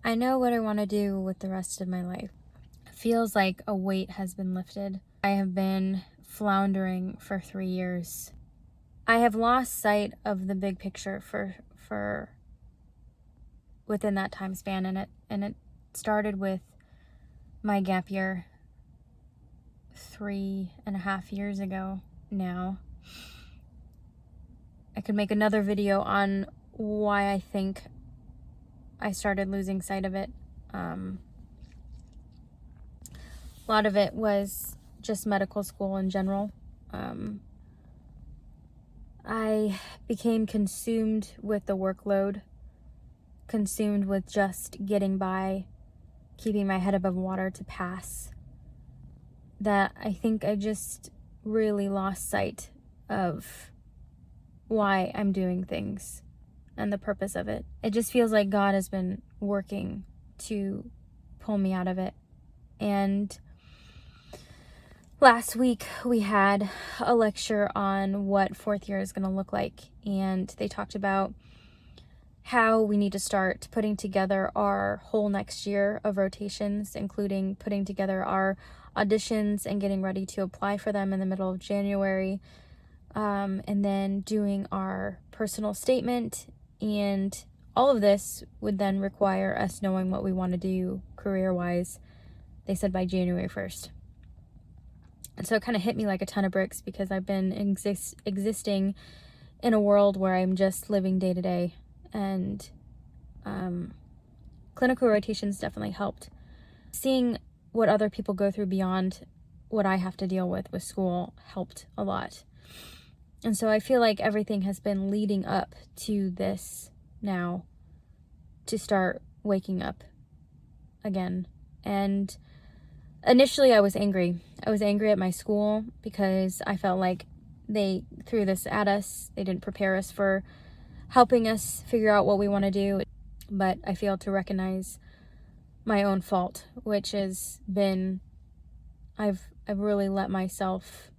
I know what I want to do with the rest of my life. It feels like a weight has been lifted. I have been floundering for 3 years. I have lost sight of the big picture for within that time span, and it started with my gap year 3.5 years ago now. I could make another video on why I think I started losing sight of it. A lot of it was just medical school in general. I became consumed with the workload, consumed with just getting by, keeping my head above water to pass, that I think I just really lost sight of why I'm doing things and the purpose of it. It just feels like God has been working to pull me out of it. And last week we had a lecture on what fourth year is going to look like, and they talked about how we need to start putting together our whole next year of rotations, including putting together our auditions and getting ready to apply for them in the middle of January, and then doing our personal statement. And all of this would then require us knowing what we want to do career-wise, they said, by January 1st. And so it kind of hit me like a ton of bricks, because I've been existing in a world where I'm just living day to day. And clinical rotations definitely helped. Seeing what other people go through beyond what I have to deal with school helped a lot. And so I feel like everything has been leading up to this now, to start waking up again. And initially I was angry. I was angry at my school because I felt like they threw this at us. They didn't prepare us for helping us figure out what we want to do. But I failed to recognize my own fault, which has been, I've really let myself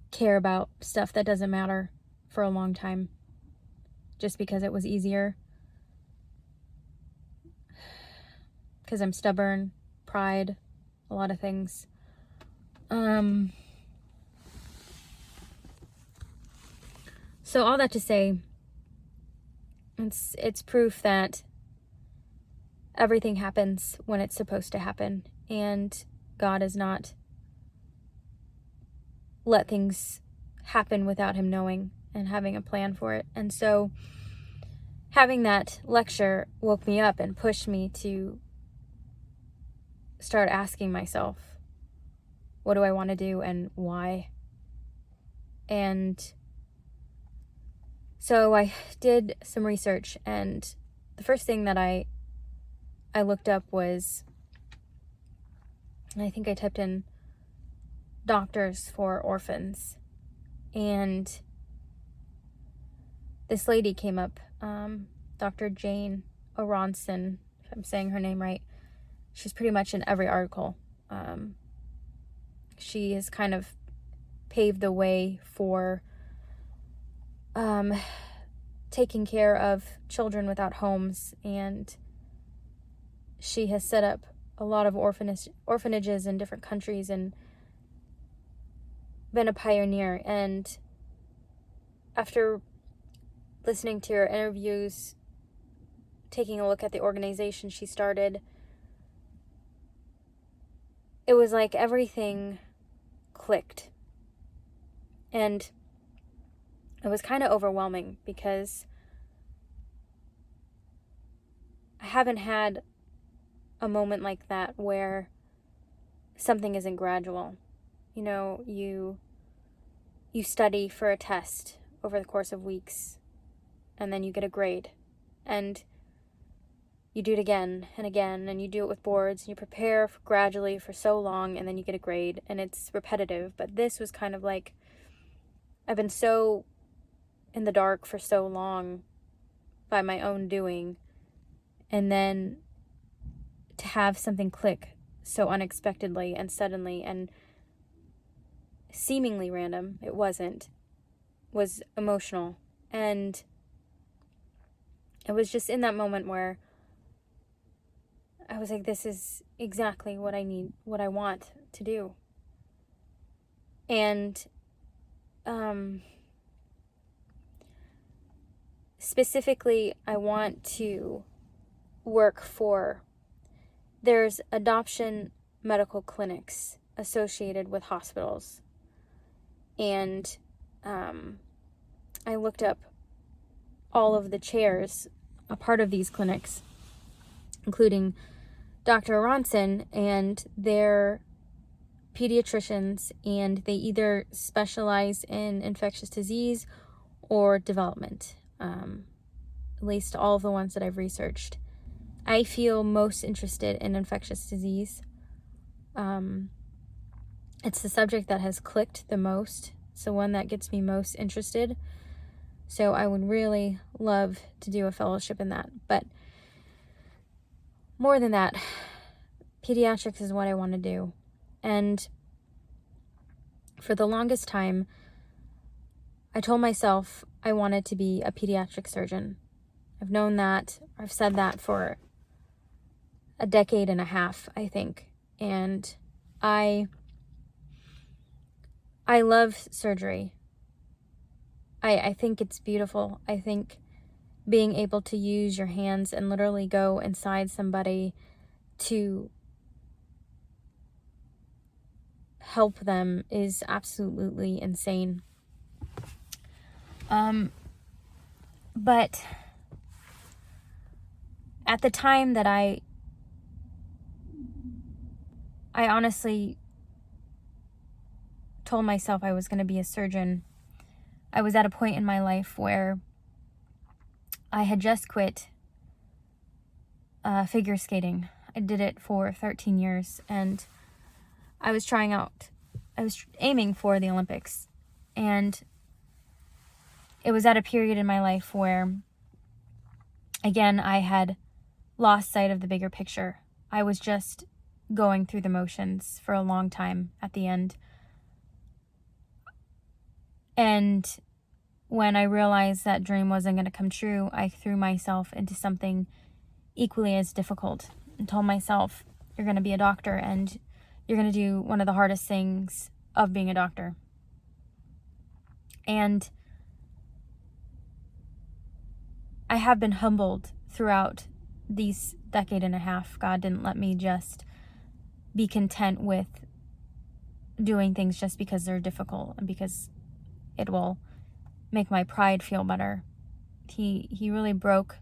care about stuff that doesn't matter for a long time, just because it was easier. Because I'm stubborn, pride, a lot of things. So all that to say, it's proof that everything happens when it's supposed to happen, and God has not let things happen without him knowing and having a plan for it. And so having that lecture woke me up and pushed me to start asking myself, what do I want to do and why? And so I did some research, and the first thing that I looked up was, I think I typed in doctors for orphans, and this lady came up, Dr. Jane Aronson, if I'm saying her name right. She's pretty much in every article. She has kind of paved the way for taking care of children without homes, and she has set up a lot of orphanages in different countries and been a pioneer. And after listening to her interviews, taking a look at the organization she started, it was like everything clicked. And it was kind of overwhelming, because I haven't had a moment like that where something isn't gradual. You know, you study for a test over the course of weeks, and then you get a grade, and you do it again and again, and you do it with boards, and you prepare gradually for so long, and then you get a grade, and it's repetitive. But this was kind of like, I've been so in the dark for so long by my own doing, and then to have something click so unexpectedly and suddenly and seemingly random, it wasn't, was emotional. And it was just in that moment where I was like, this is exactly what I need, what I want to do. And specifically, I want to work for, there's adoption medical clinics associated with hospitals. And I looked up all of the chairs a part of these clinics, including Dr. Ronson, and they're pediatricians, and they either specialize in infectious disease or development, at least all of the ones that I've researched. I feel most interested in infectious disease. It's the subject that has clicked the most. It's the one that gets me most interested. So I would really love to do a fellowship in that. But more than that, pediatrics is what I want to do. And for the longest time, I told myself I wanted to be a pediatric surgeon. I've known that. I've said that for a decade and a half, I think. And I love surgery. I think it's beautiful. I think being able to use your hands and literally go inside somebody to help them is absolutely insane. But at the time that I honestly told myself I was going to be a surgeon, I was at a point in my life where I had just quit figure skating. I did it for 13 years, and I was aiming for the Olympics. And it was at a period in my life where, again, I had lost sight of the bigger picture. I was just going through the motions for a long time at the end. And when I realized that dream wasn't going to come true, I threw myself into something equally as difficult and told myself, you're going to be a doctor, and you're going to do one of the hardest things of being a doctor. And I have been humbled throughout these decade and a half. God didn't let me just be content with doing things just because they're difficult and because it will make my pride feel better. He really broke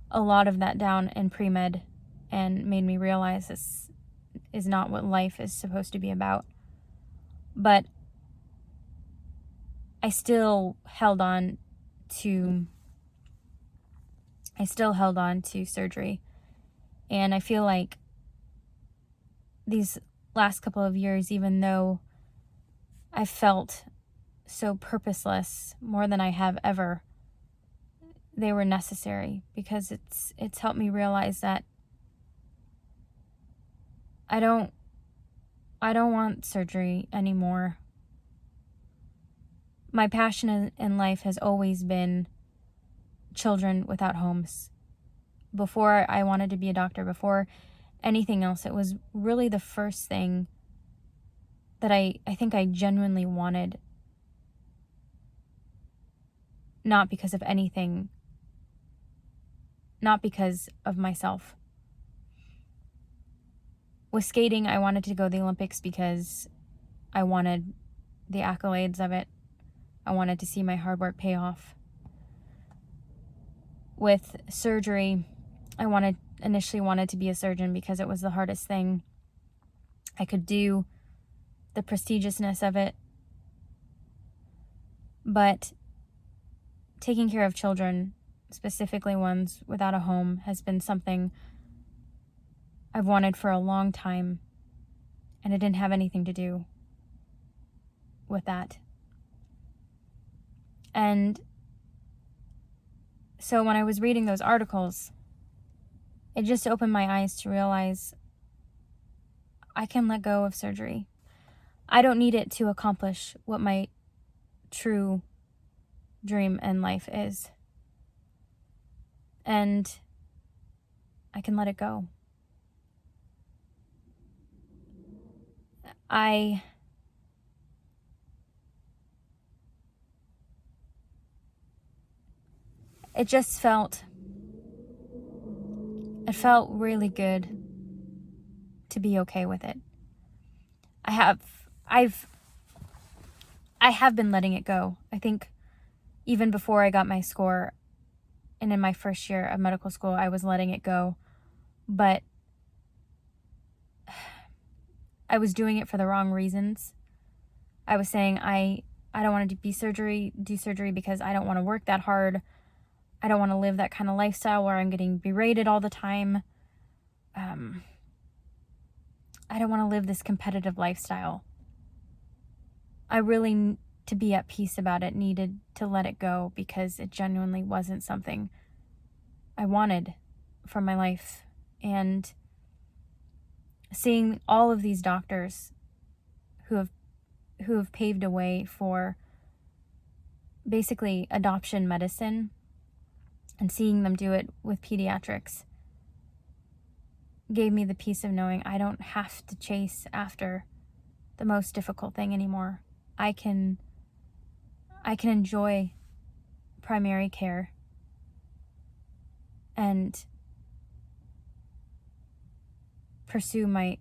a lot of that down in pre-med and made me realize this is not what life is supposed to be about. But I still held on to surgery. And I feel like these last couple of years, even though I felt so purposeless more than I have ever, they were necessary, because it's helped me realize that I don't want surgery anymore. My passion in life has always been children without homes. Before I wanted to be a doctor, before anything else, it was really the first thing that I think I genuinely wanted. Not because of anything, not because of myself. With skating, I wanted to go to the Olympics because I wanted the accolades of it. I wanted to see my hard work pay off. With surgery, I initially wanted to be a surgeon because it was the hardest thing I could do, the prestigiousness of it. But taking care of children, specifically ones without a home, has been something I've wanted for a long time, and it didn't have anything to do with that. And so when I was reading those articles, it just opened my eyes to realize I can let go of surgery. I don't need it to accomplish what my true dream in life is. and I can let it go. It felt really good to be okay with it. I have been letting it go. I think even before I got my score and in my first year of medical school, I was letting it go. But I was doing it for the wrong reasons. I was saying I don't want to do surgery because I don't want to work that hard. I don't want to live that kind of lifestyle where I'm getting berated all the time. I don't want to live this competitive lifestyle. I really, to be at peace about it, needed to let it go because it genuinely wasn't something I wanted from my life. And seeing all of these doctors who have paved a way for basically adoption medicine and seeing them do it with pediatrics gave me the peace of knowing I don't have to chase after the most difficult thing anymore. I can enjoy primary care and pursue my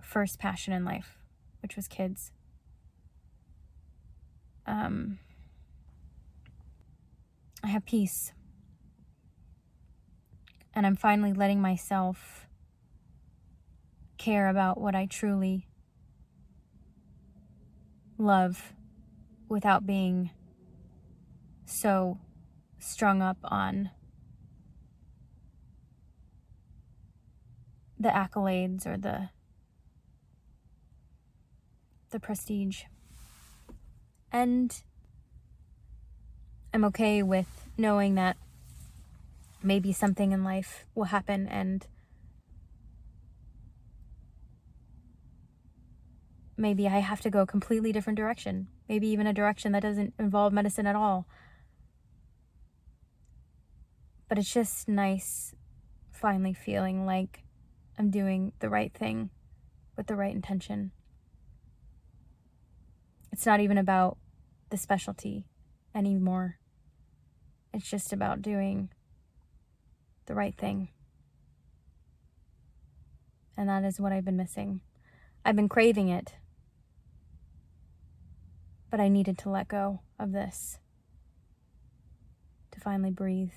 first passion in life, which was kids. I have peace. And I'm finally letting myself care about what I truly love without being so strung up on the accolades or the prestige. And I'm okay with knowing that maybe something in life will happen and maybe I have to go a completely different direction. Maybe even a direction that doesn't involve medicine at all. But it's just nice finally feeling like I'm doing the right thing with the right intention. It's not even about the specialty anymore. It's just about doing the right thing. And that is what I've been missing. I've been craving it. But I needed to let go of this to finally breathe.